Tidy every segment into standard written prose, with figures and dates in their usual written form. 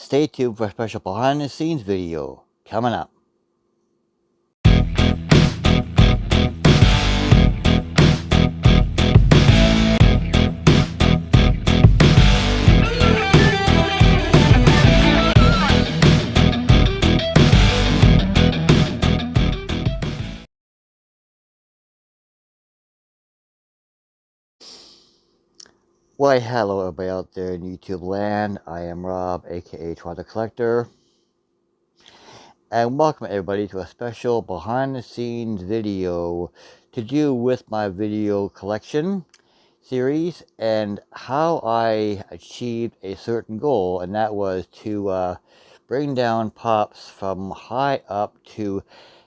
Stay tuned for a special behind the scenes video coming up. Why, hello everybody out there in YouTube land. I am Rob, aka Toronto.collector. And welcome everybody to a special behind the scenes video to do with my video collection series and how I achieved a certain goal, and that was to bring down pops from high up to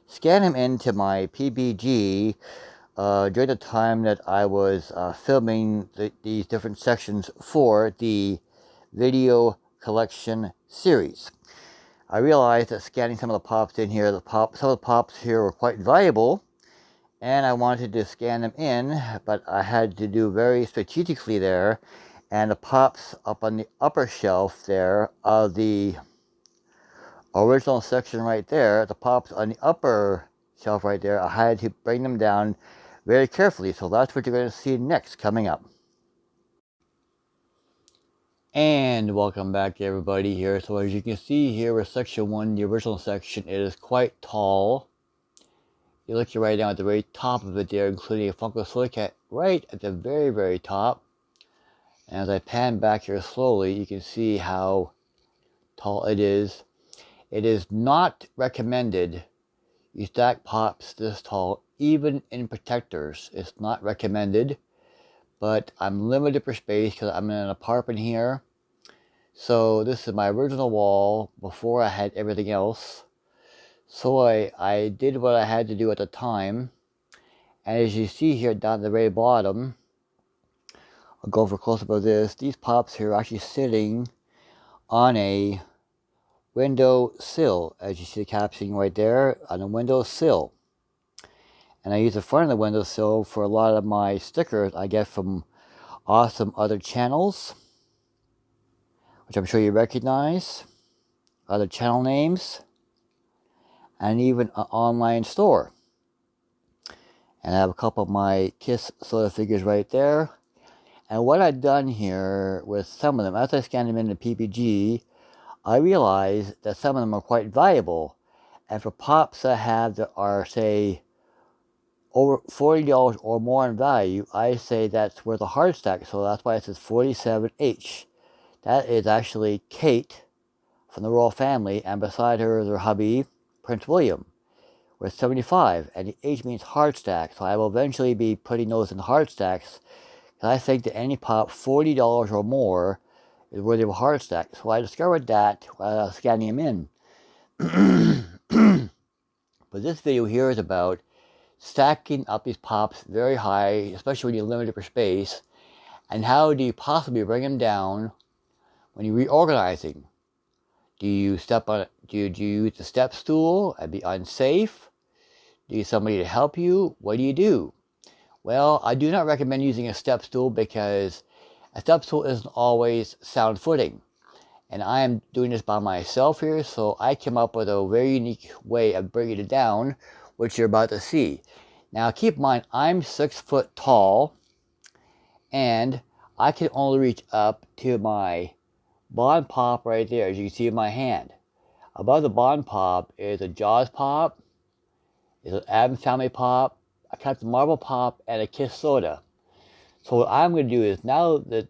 scan them into my PBG during the time that I was filming these different sections for the video collection series. I realized that scanning some of the pops in here, some of the pops here were quite valuable, and I wanted to scan them in, but I had to do very strategically there, and the pops up on the upper shelf there of the original section right there, the pops on the upper shelf right there, I had to bring them down very carefully. So that's what you're going to see next coming up. And welcome back everybody here. So as you can see here with section 1, the original section, it is quite tall. You're looking right down at the very top of it there, including a Funko Silicate right at the very top. And as I pan back here slowly, you can see how tall it is. It is not recommended you stack pops this tall, even in protectors. It's not recommended, but I'm limited for space because I'm in an apartment here. So this is my original wall before I had everything else. So I did what I had to do at the time. And as you see here down at the very bottom, I'll go for a close-up of this. These pops here are actually sitting on a window sill, as you see the captioning right there, on a window sill. And I use the front of the windowsill for a lot of my stickers I get from awesome other channels, which I'm sure you recognize, other channel names, and even an online store. And I have a couple of my Kiss soda figures right there. And what I've done here with some of them, as I scan them in the PPG, I realized that some of them are quite valuable. And for pops that are, say, over $40 or more in value, I say that's worth a hard stack. So that's why it says 47H. That is actually Kate from the royal family, and beside her is her hubby, Prince William, with 75. And the H means hard stack. So I will eventually be putting those in hard stacks. And I think that any pop $40 or more is worthy of a hard stack. So I discovered that while I was scanning them in. But this video here is about stacking up these pops very high, especially when you're limited for space. And how do you possibly bring them down when you're reorganizing? Do you step on it? Do you use the step stool and be unsafe? Do you need somebody to help you? What do you do? Well, I do not recommend using a step stool because a step stool isn't always sound footing. And I am doing this by myself here, so I came up with a very unique way of bringing it down, which you're about to see. Now keep in mind, I'm 6 foot tall, and I can only reach up to my bottom pop right there, as you can see in my hand. Above the bottom pop is a Jaws pop, is an Addams Family pop, a Captain Marvel pop, and a Kiss soda. So what I'm going to do is, now that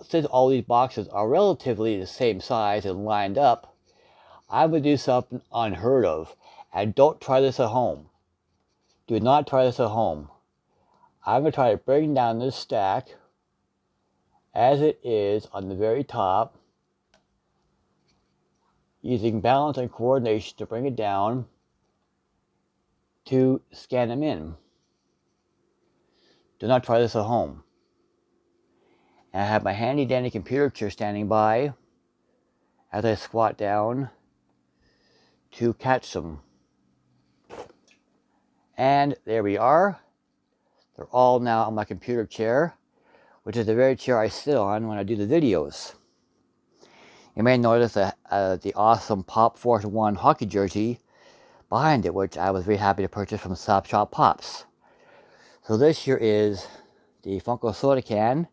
since all these boxes are relatively the same size and lined up, I'm going to do something unheard of. And don't try this at home. Do not try this at home. I'm going to try to bring down this stack as it is on the very top, using balance and coordination to bring it down to scan them in. Do not try this at home. And I have my handy dandy computer chair standing by as I squat down to catch them. And there we are. They're all now on my computer chair, which is the very chair I sit on when I do the videos. You may notice the awesome Pop Force 1 hockey jersey behind it, which I was very happy to purchase from Stop Shop Pops. So this here is the Funko soda can.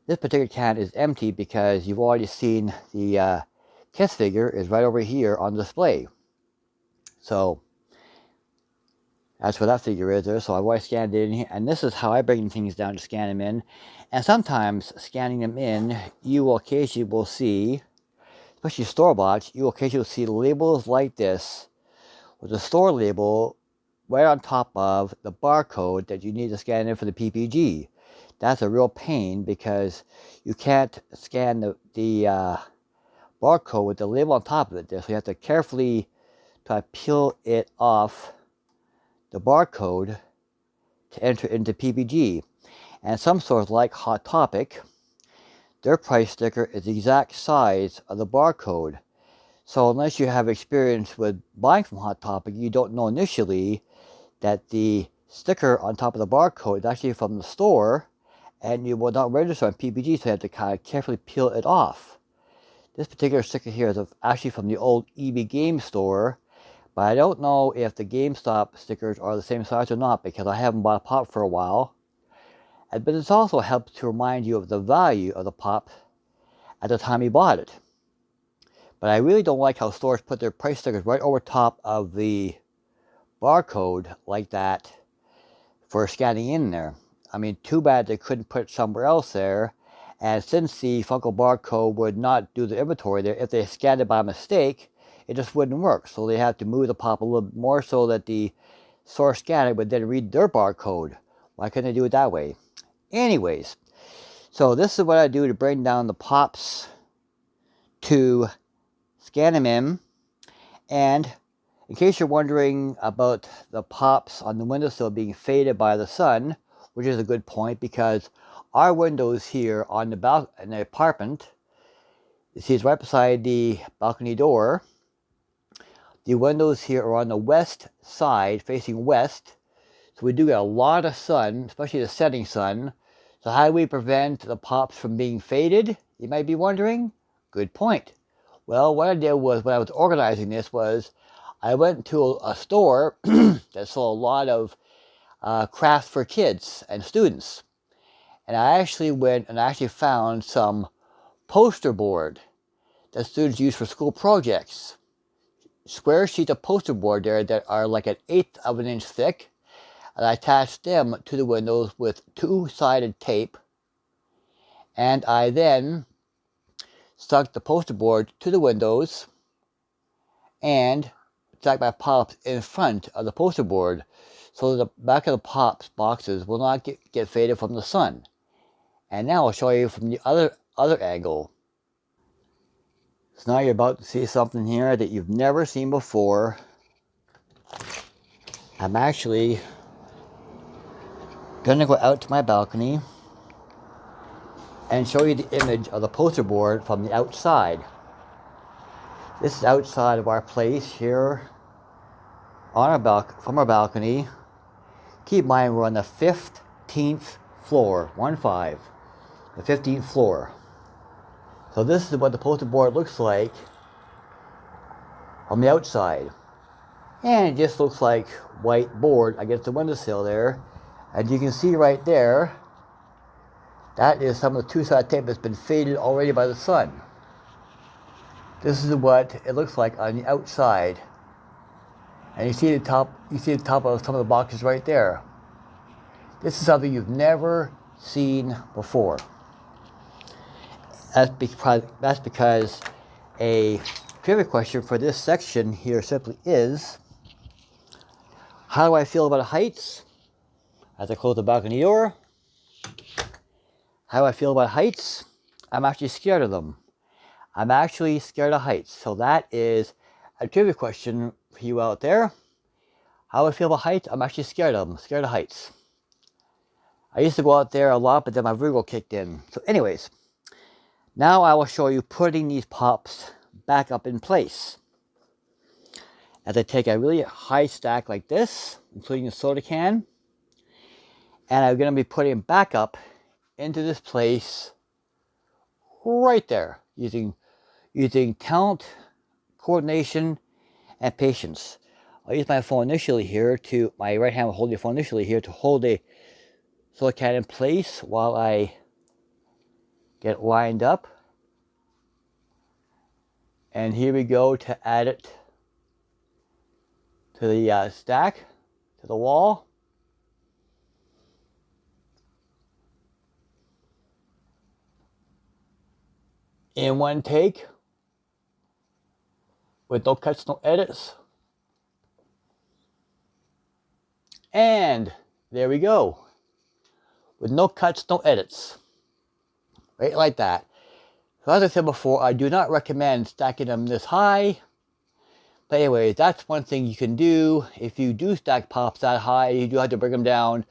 This particular can is empty because you've already seen the Kiss figure is right over here on display. So that's where that figure is there. So I've already scanned it in here. And this is how I bring things down to scan them in. And sometimes scanning them in, you will occasionally see, especially store-bought, you will occasionally see labels like this with a store label right on top of the barcode that you need to scan in for the PPG. That's a real pain because you can't scan the barcode with the label on top of it there. So you have to carefully try to peel it off the barcode to enter into PPG. And some stores like Hot Topic, their price sticker is the exact size of the barcode. So unless you have experience with buying from Hot Topic, you don't know initially that the sticker on top of the barcode is actually from the store, and you will not register on PPG, so you have to kind of carefully peel it off. This particular sticker here is actually from the old EB Game Store, but I don't know if the GameStop stickers are the same size or not because I haven't bought a pop for a while. But it also helps to remind you of the value of the pop at the time you bought it. But I really don't like how stores put their price stickers right over top of the barcode like that for scanning in there. I mean, too bad they couldn't put it somewhere else there. And since the Funko barcode would not do the inventory there, if they scanned it by mistake, it just wouldn't work. So they have to move the pop a little bit more so that the source scanner would then read their barcode. Why couldn't they do it that way? Anyways, so this is what I do to bring down the pops to scan them in. And in case you're wondering about the pops on the windowsill being faded by the sun, which is a good point because our windows here on in the apartment, you see it's right beside the balcony door. The windows here are on the west side, facing west, so we do get a lot of sun, especially the setting sun. So how do we prevent the pops from being faded, you might be wondering? Good point. Well, what I did was, when I was organizing this, was I went to a store that sold a lot of crafts for kids and students. And I actually went and actually found some poster board that students use for school projects. Square sheets of poster board there that are like 1/8 of an inch thick. And I attached them to the windows with two-sided tape. And I then stuck the poster board to the windows and stuck my pops in front of the poster board so the back of the pops boxes will not get faded from the sun. And now I'll show you from the other angle. So now you're about to see something here that you've never seen before. I'm actually gonna go out to my balcony and show you the image of the poster board from the outside. This is outside of our place here on from our balcony. Keep in mind we're on the 15th floor, 1-5, the 15th floor. So this is what the poster board looks like on the outside. And it just looks like white board against the windowsill there. As you can see right there, that is some of the two-sided tape that's been faded already by the sun. This is what it looks like on the outside. And you see the top of some of the boxes right there. This is something you've never seen before. That's because a trivia question for this section here simply is, how do I feel about heights? As I close the balcony door, how do I feel about heights? I'm actually scared of them. I'm actually scared of heights. So that is a trivia question for you out there. How do I feel about heights? I'm actually scared of them. Scared of heights. I used to go out there a lot, but then my Virgo kicked in. So anyways, now I will show you putting these pops back up in place. As I take a really high stack like this, including the soda can, and I'm going to be putting them back up into this place right there, using using talent, coordination, and patience. I'll use my phone initially here to, my right hand will hold the phone initially here to hold a silicate in place while I get it lined up. And here we go to add it to the stack, to the wall. In one take, with no cuts, no edits. And there we go. With no cuts, no edits. Right like that. So as I said before, I do not recommend stacking them this high. But anyways, that's one thing you can do. If you do stack pops that high, you do have to bring them down.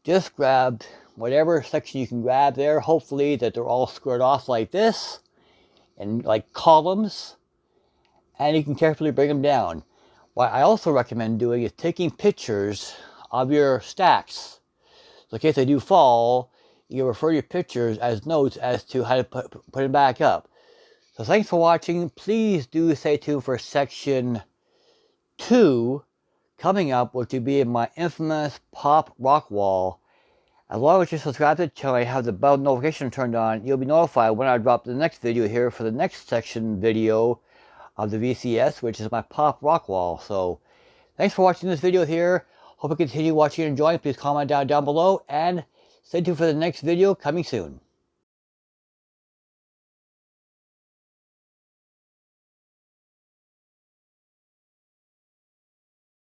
Just grab whatever section you can grab there. Hopefully that they're all squared off like this. And like columns. And you can carefully bring them down. What I also recommend doing is taking pictures of your stacks. So in case they do fall, you can refer to your pictures as notes as to how to put it back up. So thanks for watching. Please do stay tuned for section 2 coming up, which will be my infamous pop rock wall. As long as you subscribe to the channel and have the bell notification turned on, you'll be notified when I drop the next video here for the next section video of the VCS, which is my pop rock wall. So thanks for watching this video here. Hope you continue watching and enjoying. Please comment down below and stay tuned for the next video coming soon.